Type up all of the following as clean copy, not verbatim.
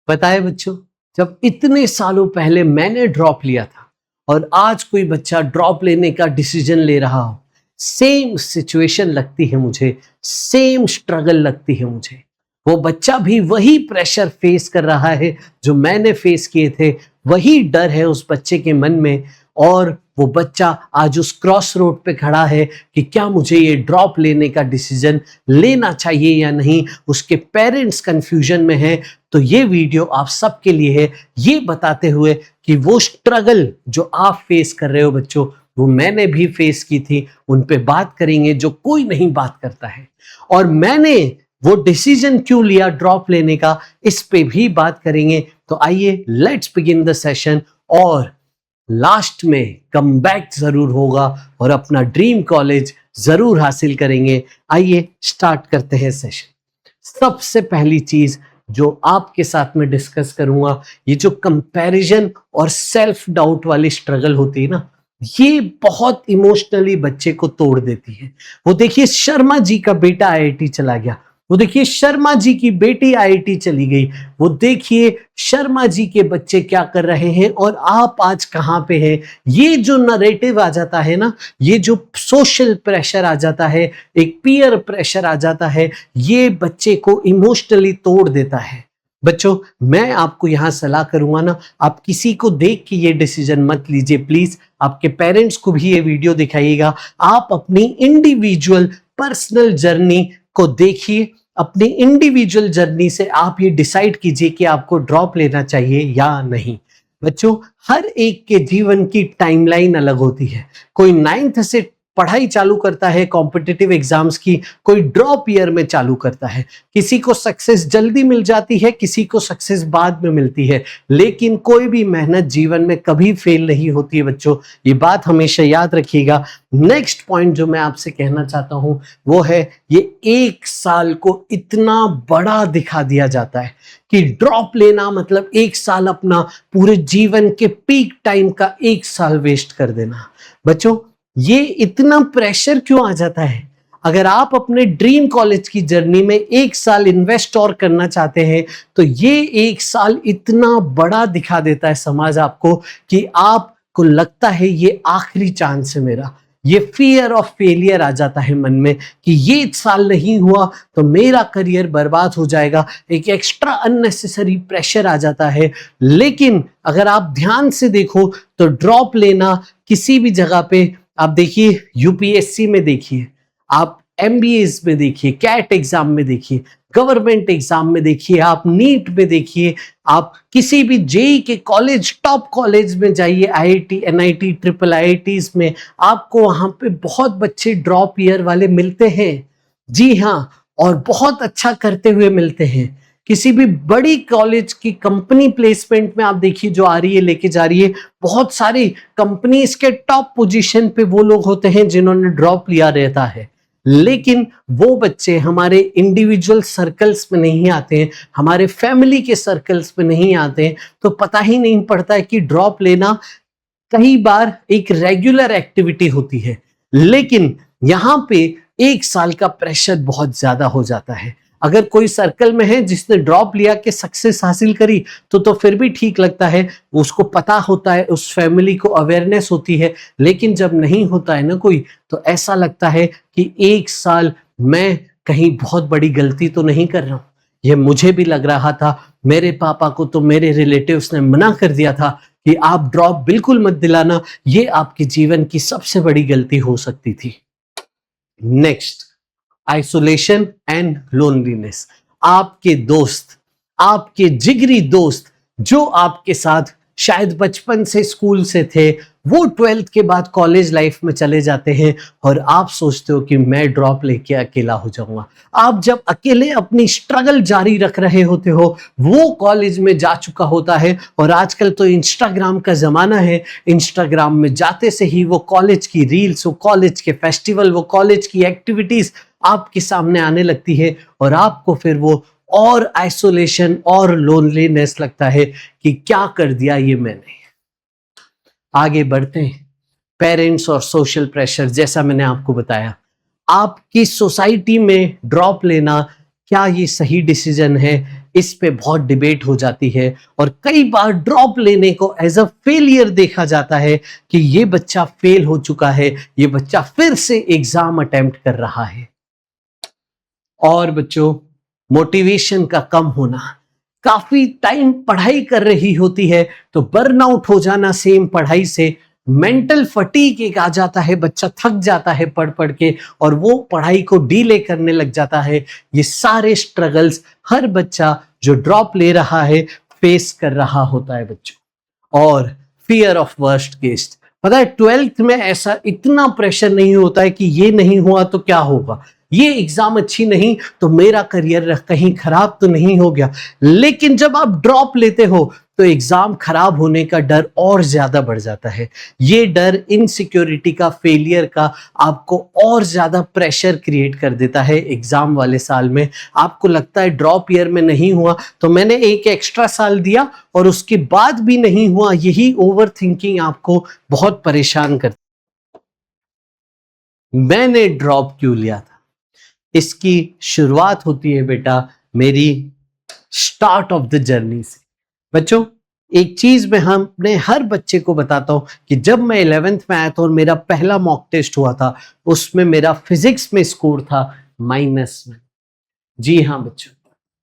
पता है बच्चों, जब इतने सालों पहले मैंने ड्रॉप लिया था और आज कोई बच्चा ड्रॉप लेने का डिसीजन ले रहा हो, सेम सिचुएशन लगती है मुझे, सेम स्ट्रगल लगती है मुझे। वो बच्चा भी वही प्रेशर फेस कर रहा है जो मैंने फेस किए थे, वही डर है उस बच्चे के मन में। और वो बच्चा आज उस क्रॉस रोड पे खड़ा है कि क्या मुझे ये ड्रॉप लेने का डिसीजन लेना चाहिए या नहीं। उसके पेरेंट्स कंफ्यूजन में हैं। तो ये वीडियो आप सबके लिए है, ये बताते हुए कि वो स्ट्रगल जो आप फेस कर रहे हो बच्चों, वो मैंने भी फेस की थी। उन पे बात करेंगे जो कोई नहीं बात करता है, और मैंने वो डिसीजन क्यों लिया ड्रॉप लेने का, इस पे भी बात करेंगे। तो आइए लेट्स बिगिन द सेशन, और लास्ट में कम बैक जरूर होगा और अपना ड्रीम कॉलेज जरूर हासिल करेंगे। आइए स्टार्ट करते हैं सेशन। सबसे पहली चीज जो आपके साथ में डिस्कस करूंगा, ये जो कंपैरिजन और सेल्फ डाउट वाली स्ट्रगल होती है ना, ये बहुत इमोशनली बच्चे को तोड़ देती है। वो देखिए शर्मा जी का बेटा आईआईटी चला गया, वो देखिए शर्मा जी की बेटी आईआईटी चली गई, वो देखिए शर्मा जी के बच्चे क्या कर रहे हैं और आप आज कहां पे हैं। ये जो नरेटिव आ जाता है ना, ये जो सोशल प्रेशर आ जाता है, एक पीयर प्रेशर आ जाता है, ये बच्चे को इमोशनली तोड़ देता है। बच्चों, मैं आपको यहां सलाह करूंगा ना, आप किसी को देख के ये डिसीजन मत लीजिए प्लीज। आपके पेरेंट्स को भी ये वीडियो दिखाइएगा। आप अपनी इंडिविजुअल पर्सनल जर्नी को देखिए, अपनी इंडिविजुअल जर्नी से आप ये डिसाइड कीजिए कि आपको ड्रॉप लेना चाहिए या नहीं। बच्चों, हर एक के जीवन की टाइमलाइन अलग होती है। कोई 9th से पढ़ाई चालू करता है कॉम्पिटिटिव एग्जाम्स की, कोई ड्रॉप ईयर में चालू करता है। किसी को सक्सेस जल्दी मिल जाती है, किसी को सक्सेस बाद में मिलती है, लेकिन कोई भी मेहनत जीवन में कभी फेल नहीं होती है बच्चों, ये बात हमेशा याद रखिएगा। नेक्स्ट पॉइंट जो मैं आपसे कहना चाहता हूं वो है, ये 1 साल को इतना बड़ा दिखा दिया जाता है कि ड्रॉप लेना मतलब 1 साल अपना पूरे जीवन के पीक टाइम का 1 साल वेस्ट कर देना। बच्चों, ये इतना प्रेशर क्यों आ जाता है? अगर आप अपने ड्रीम कॉलेज की जर्नी में 1 साल इन्वेस्ट और करना चाहते हैं, तो ये 1 साल इतना बड़ा दिखा देता है समाज आपको कि आपको लगता है ये आखिरी चांस है मेरा। ये फियर ऑफ फेलियर आ जाता है मन में कि ये साल नहीं हुआ तो मेरा करियर बर्बाद हो जाएगा। एक एक्स्ट्रा अननेसेसरी प्रेशर आ जाता है। लेकिन अगर आप ध्यान से देखो तो ड्रॉप लेना किसी भी जगह पे, आप देखिए यूपीएससी में देखिए, आप एमबीएस में देखिए, कैट एग्जाम में देखिए, गवर्नमेंट एग्जाम में देखिए, आप नीट में देखिए, आप किसी भी जेई के कॉलेज, टॉप कॉलेज में जाइए, आईआईटी, एनआईटी, ट्रिपल आईआईटीज में, आपको वहां पे बहुत बच्चे ड्रॉप ईयर वाले मिलते हैं। जी हाँ, और बहुत अच्छा करते हुए मिलते हैं। किसी भी बड़ी कॉलेज की कंपनी प्लेसमेंट में आप देखिए जो आ रही है, लेके जा रही है, बहुत सारी कंपनीज के टॉप पोजीशन पे वो लोग होते हैं जिन्होंने ड्रॉप लिया रहता है। लेकिन वो बच्चे हमारे इंडिविजुअल सर्कल्स में नहीं आते हैं, हमारे फैमिली के सर्कल्स में नहीं आते हैं, तो पता ही नहीं पड़ता है कि ड्रॉप लेना कई बार एक रेगुलर एक्टिविटी होती है। लेकिन यहाँ पे 1 साल का प्रेशर बहुत ज्यादा हो जाता है। अगर कोई सर्कल में है जिसने ड्रॉप लिया के सक्सेस हासिल करी तो फिर भी ठीक लगता है, उसको पता होता है, उस फैमिली को अवेयरनेस होती है। लेकिन जब नहीं होता है ना कोई, तो ऐसा लगता है कि 1 साल मैं कहीं बहुत बड़ी गलती तो नहीं कर रहा हूं। ये मुझे भी लग रहा था, मेरे पापा को तो मेरे रिलेटिव्स ने मना कर दिया था कि आप ड्रॉप बिल्कुल मत दिलाना, ये आपके जीवन की सबसे बड़ी गलती हो सकती थी। Next, isolation and loneliness. आपके दोस्त, आपके जिगरी दोस्त जो आपके साथ शायद बचपन से स्कूल से थे, वो 12th के बाद कॉलेज लाइफ में चले जाते हैं और आप सोचते हो कि मैं ड्रॉप लेके अकेला हो जाऊंगा। आप जब अकेले अपनी स्ट्रगल जारी रख रहे होते हो, वो कॉलेज में जा चुका होता है, और आजकल तो इंस्टाग्राम का जमाना है। इंस्टाग्राम में जाते से ही वो कॉलेज की रील्स, वो कॉलेज के फेस्टिवल, वो कॉलेज की एक्टिविटीज आपके सामने आने लगती है, और आपको फिर वो और आइसोलेशन और लोनलीनेस लगता है कि क्या कर दिया ये मैंने। आगे बढ़ते हैं। पेरेंट्स और सोशल प्रेशर, जैसा मैंने आपको बताया, आपकी सोसाइटी में ड्रॉप लेना क्या ये सही डिसीजन है? इस पे बहुत डिबेट हो जाती है और कई बार ड्रॉप लेने को एज अ फेलियर देखा जाता है कि ये बच्चा फेल हो चुका है, ये बच्चा फिर से एग्जाम अटेम्प्ट कर रहा है। और बच्चों, मोटिवेशन का कम होना, काफी टाइम पढ़ाई कर रही होती है तो बर्नआउट हो जाना सेम पढ़ाई से, मेंटल फटीग एक आ जाता है, बच्चा थक जाता है पढ़ पढ़ के और वो पढ़ाई को डीले करने लग जाता है। ये सारे स्ट्रगल्स हर बच्चा जो ड्रॉप ले रहा है फेस कर रहा होता है बच्चों। और फियर ऑफ वर्स्ट केस, पता है 12th में ऐसा इतना प्रेशर नहीं होता है कि ये नहीं हुआ तो क्या होगा, ये एग्जाम अच्छी नहीं तो मेरा करियर कहीं खराब तो नहीं हो गया। लेकिन जब आप ड्रॉप लेते हो तो एग्जाम खराब होने का डर और ज्यादा बढ़ जाता है। ये डर इनसिक्योरिटी का, फेलियर का आपको और ज्यादा प्रेशर क्रिएट कर देता है। एग्जाम वाले साल में आपको लगता है ड्रॉप ईयर में नहीं हुआ तो मैंने एक एक्स्ट्रा साल दिया और उसके बाद भी नहीं हुआ। यही ओवर थिंकिंग आपको बहुत परेशान करती। मैंने ड्रॉप क्यों लिया था, इसकी शुरुआत होती है बेटा मेरी स्टार्ट ऑफ द जर्नी से। बच्चों, एक चीज मैं अपने हर बच्चे को बताता हूं कि जब मैं 11th में आया था और मेरा पहला मॉक टेस्ट हुआ था, उसमें मेरा फिजिक्स में स्कोर था -1। जी हाँ बच्चों,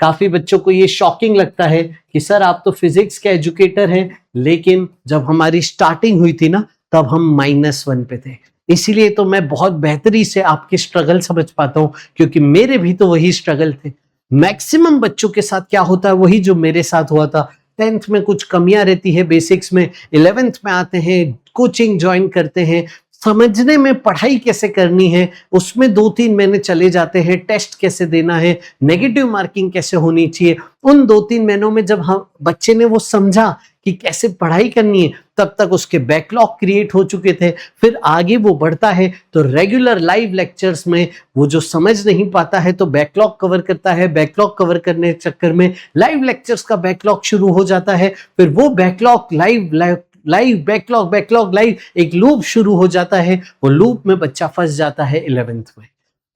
काफी बच्चों को ये शॉकिंग लगता है कि सर आप तो फिजिक्स के एजुकेटर हैं, लेकिन जब हमारी स्टार्टिंग हुई थी ना तब हम -1 पे थे। इसीलिए तो मैं बहुत बेहतरी से आपके स्ट्रगल समझ पाता हूं, क्योंकि मेरे भी तो वही स्ट्रगल थे। मैक्सिमम बच्चों के साथ क्या होता है वही जो मेरे साथ हुआ था। 10th में कुछ कमियां रहती है बेसिक्स में, 11th में आते हैं, कोचिंग ज्वाइन करते हैं, समझने में पढ़ाई कैसे करनी है उसमें 2-3 महीने चले जाते हैं, टेस्ट कैसे देना है, नेगेटिव मार्किंग कैसे होनी चाहिए। उन 2-3 महीनों में जब हम बच्चे ने वो समझा कि कैसे पढ़ाई करनी है, तब तक उसके बैकलॉग क्रिएट हो चुके थे। फिर आगे वो बढ़ता है तो रेगुलर लाइव लेक्चर्स में वो जो समझ नहीं पाता है तो बैकलॉग कवर करता है, बैकलॉग कवर करने के चक्कर में लाइव लेक्चर्स का बैकलॉग शुरू हो जाता है। फिर वो बैकलॉग लाइव बैकलॉग लाइव, एक लूप शुरू हो जाता है। वो लूप में बच्चा फंस जाता है 11th में।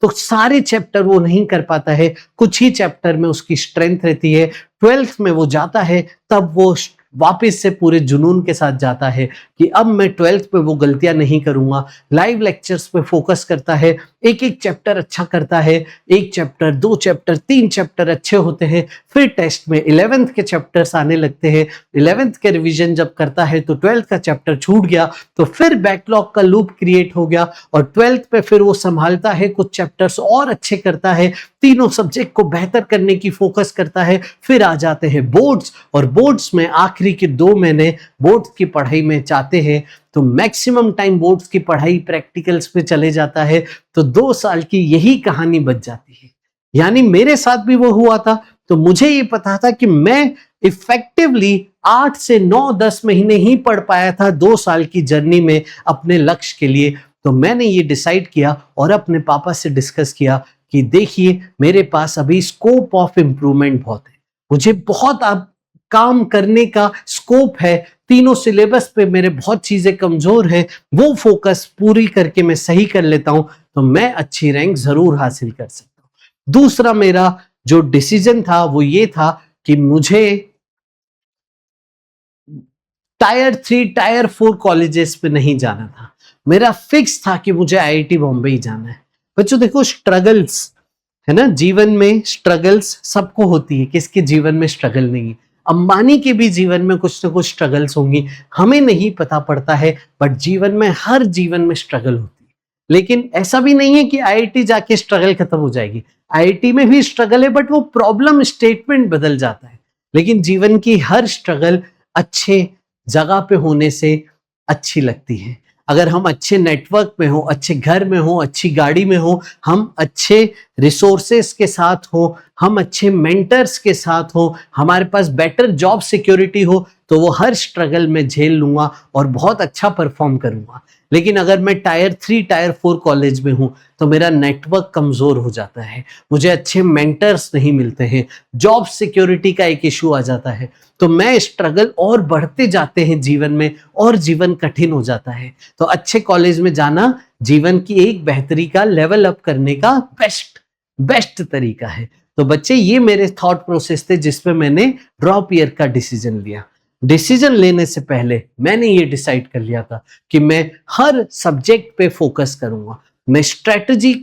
तो सारे चैप्टर वो नहीं कर पाता है, कुछ ही चैप्टर में उसकी स्ट्रेंथ रहती है। 12th में वो जाता है तब वो वापस से पूरे जुनून के साथ जाता है कि अब मैं 12th पे वो गलतियां नहीं करूंगा। लाइव लेक्चर्स पे फोकस करता है, एक एक चैप्टर अच्छा करता है, 1 चैप्टर 2 चैप्टर 3 चैप्टर अच्छे होते हैं। फिर टेस्ट में 11th के चैप्टर्स आने लगते हैं। 11th के रिवीजन जब करता है तो 12th का चैप्टर छूट गया तो फिर बैकलॉग का लूप क्रिएट हो गया और 12th पे फिर वो संभालता है, कुछ चैप्टर्स और अच्छे करता है, तीनों सब्जेक्ट को बेहतर करने की फोकस करता है। फिर आ जाते हैं बोर्ड्स और बोर्ड्स में आखिरी के 2 महीने बोर्ड्स की पढ़ाई में चाहते हैं तो मैक्सिमम टाइम बोर्ड्स की पढ़ाई प्रैक्टिकल्स पे चले जाता है। तो 2 साल की यही कहानी बच जाती है। यानी मेरे साथ भी वो हुआ था। तो मुझे ये पता था कि मैं इफेक्टिवली 8 से 9-10 महीने ही पढ़ पाया था 2 साल की जर्नी में अपने लक्ष्य के लिए। तो मैंने ये डिसाइड किया और अपने पापा से डिस्कस किया कि देखिए मेरे पास अभी स्कोप ऑफ इम्प्रूवमेंट बहुत है, मुझे बहुत अब काम करने का स्कोप है, तीनों सिलेबस पे मेरे बहुत चीजें कमजोर हैं, वो फोकस पूरी करके मैं सही कर लेता हूं तो मैं अच्छी रैंक जरूर हासिल कर सकता हूं। दूसरा मेरा जो डिसीजन था वो ये था कि मुझे टायर 3 टायर 4 कॉलेजेस पे नहीं जाना था। मेरा फिक्स था कि मुझे आईआईटी बॉम्बे ही जाना है। बच्चों देखो, स्ट्रगल्स है ना, जीवन में स्ट्रगल्स सबको होती है, किसके जीवन में स्ट्रगल नहीं है। अंबानी के भी जीवन में कुछ ना कुछ स्ट्रगल्स होंगी, हमें नहीं पता पड़ता है, बट जीवन में हर जीवन में स्ट्रगल होती है। लेकिन ऐसा भी नहीं है कि आईआईटी जाके स्ट्रगल खत्म हो जाएगी, आईआईटी में भी स्ट्रगल है बट वो प्रॉब्लम स्टेटमेंट बदल जाता है। लेकिन जीवन की हर स्ट्रगल अच्छे जगह पे होने से अच्छी लगती है। अगर हम अच्छे नेटवर्क में हो, अच्छे घर में हो, अच्छी गाड़ी में हो, हम अच्छे रिसोर्सेस के साथ हो, हम अच्छे मेंटर्स के साथ हो, हमारे पास बेटर जॉब सिक्योरिटी हो, तो वो हर स्ट्रगल में झेल लूंगा और बहुत अच्छा परफॉर्म करूंगा। लेकिन अगर मैं टायर 3 टायर 4 कॉलेज में हूं तो मेरा नेटवर्क कमजोर हो जाता है, मुझे अच्छे मेंटर्स नहीं मिलते हैं, जॉब सिक्योरिटी का एक इशू आ जाता है, तो मैं स्ट्रगल और बढ़ते जाते हैं जीवन में और जीवन कठिन हो जाता है। तो अच्छे कॉलेज में जाना जीवन की एक बेहतरी का लेवल अप करने का बेस्ट तरीका है। तो बच्चे ये मेरे थॉट प्रोसेस थे जिसपे मैंने ड्रॉप ईयर का डिसीजन लिया। डिसीजन लेने से पहले मैंने ये डिसाइड कर लिया था कि मैं हर सब्जेक्ट पे फोकस करूंगा, मैं स्ट्रेटजी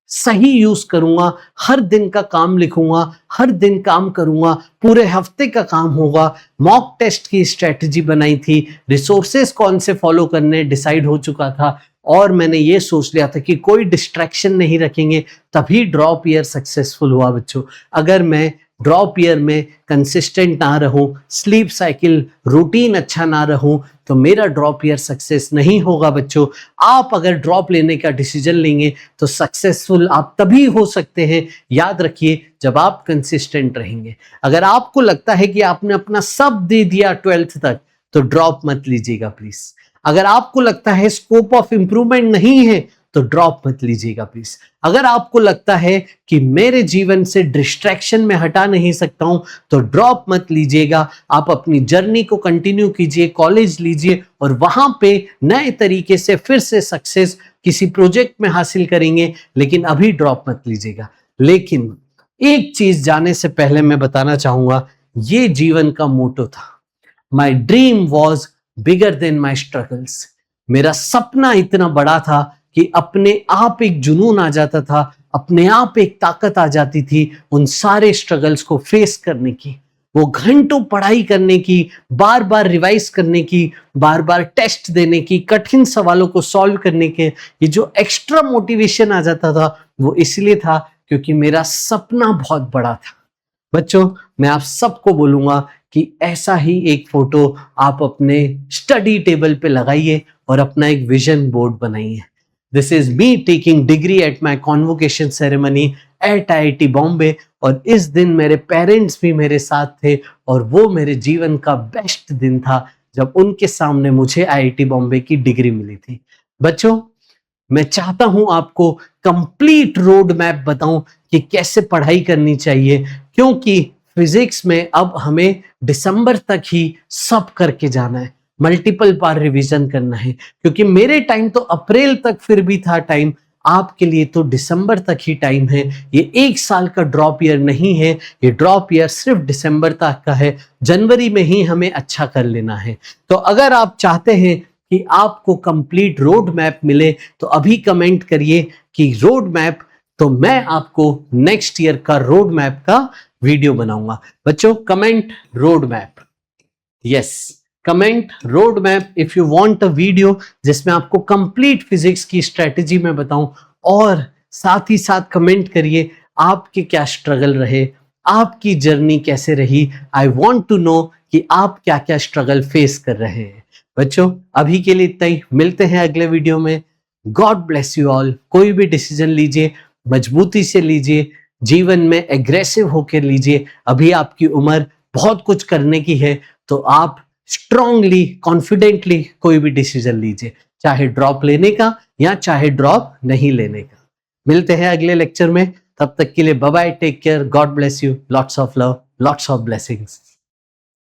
सही यूज करूंगा, हर दिन का काम लिखूंगा, हर दिन काम करूंगा, पूरे हफ्ते का काम होगा। मॉक टेस्ट की स्ट्रेटजी बनाई थी, रिसोर्सेस कौन से फॉलो करने डिसाइड हो चुका था, और मैंने ये सोच लिया था कि कोई डिस्ट्रैक्शन नहीं रखेंगे, तभी ड्रॉप ईयर सक्सेसफुल हुआ बच्चों। अगर मैं ड्रॉप ईयर में कंसिस्टेंट ना रहूं, स्लीप साइकिल रूटीन अच्छा ना रहूं, तो मेरा ड्रॉप ईयर सक्सेस नहीं होगा बच्चों। आप अगर ड्रॉप लेने का डिसीजन लेंगे तो सक्सेसफुल आप तभी हो सकते हैं, याद रखिए, जब आप कंसिस्टेंट रहेंगे। अगर आपको लगता है कि आपने अपना सब दे दिया 12th तक, तो ड्रॉप मत लीजिएगा प्लीज। अगर आपको लगता है स्कोप ऑफ इंप्रूवमेंट नहीं है, तो ड्रॉप मत लीजिएगा प्लीज। अगर आपको लगता है कि मेरे जीवन से डिस्ट्रैक्शन में हटा नहीं सकता हूं, तो ड्रॉप मत लीजिएगा। आप अपनी जर्नी को कंटिन्यू कीजिए, कॉलेज लीजिए, और वहां पे नए तरीके से फिर से सक्सेस किसी प्रोजेक्ट में हासिल करेंगे, लेकिन अभी ड्रॉप मत लीजिएगा। लेकिन एक चीज जाने से पहले मैं बताना चाहूंगा, ये जीवन का मोटो था। My dream was bigger than my struggles. मेरा सपना इतना बड़ा था कि अपने आप एक जुनून आ जाता था, अपने आप एक ताकत आ जाती थी उन सारे स्ट्रगल्स को फेस करने की, वो घंटों पढ़ाई करने की, बार बार रिवाइज करने की, बार बार टेस्ट देने की, कठिन सवालों को सॉल्व करने के। ये जो एक्स्ट्रा मोटिवेशन आ जाता था, वो इसलिए था क्योंकि मेरा सपना बहुत बड़ा था। बच्चों, मैं आप सबको बोलूंगा कि ऐसा ही एक फोटो आप अपने स्टडी टेबल पे लगाइए और अपना एक विजन बोर्ड बनाइए। This is me taking degree at my convocation ceremony eight IIT Bombay, और इस दिन मेरे पेरेंट्स भी मेरे साथ थे, और वो मेरे जीवन का बेस्ट दिन था जब उनके सामने मुझे IIT बॉम्बे की डिग्री मिली थी। बच्चों, मैं चाहता हूं आपको कंप्लीट रोड मैप बताऊं कि कैसे पढ़ाई करनी चाहिए, क्योंकि फिजिक्स में अब हमें दिसंबर तक ही सब करके जाना है, मल्टीपल बार रिवीजन करना है। क्योंकि मेरे टाइम तो अप्रैल तक फिर भी था टाइम, आपके लिए तो दिसंबर तक ही टाइम है। ये एक साल का ड्रॉप ईयर नहीं है, ये ड्रॉप ईयर सिर्फ दिसंबर तक का है। जनवरी में ही हमें अच्छा कर लेना है। तो अगर आप चाहते हैं कि आपको कंप्लीट रोड मैप मिले, तो अभी कमेंट करिए कि रोड मैप, तो मैं आपको नेक्स्ट ईयर का रोड मैप का वीडियो बनाऊंगा। बच्चों, comment road map, yes, comment road map if you want a video जिसमें आपको कंप्लीट फिजिक्स की स्ट्रेटेजी में बताऊं, और साथ ही साथ कमेंट करिए आपके क्या स्ट्रगल रहे, आपकी जर्नी कैसे रही। आई वांट टू नो कि आप क्या क्या स्ट्रगल फेस कर रहे हैं। बच्चों, अभी के लिए इतना ही, मिलते हैं अगले वीडियो में। God bless you all. कोई भी डिसीजन लीजिए, मजबूती से लीजिए, जीवन में एग्रेसिव होकर लीजिए। अभी आपकी उम्र बहुत कुछ करने की है, तो आप स्ट्रांगली, कॉन्फिडेंटली कोई भी डिसीजन लीजिए, चाहे ड्रॉप लेने का या चाहे ड्रॉप नहीं लेने का। मिलते हैं अगले लेक्चर में, तब तक के लिए bye bye, take care, God bless you, lots of love, lots of blessings.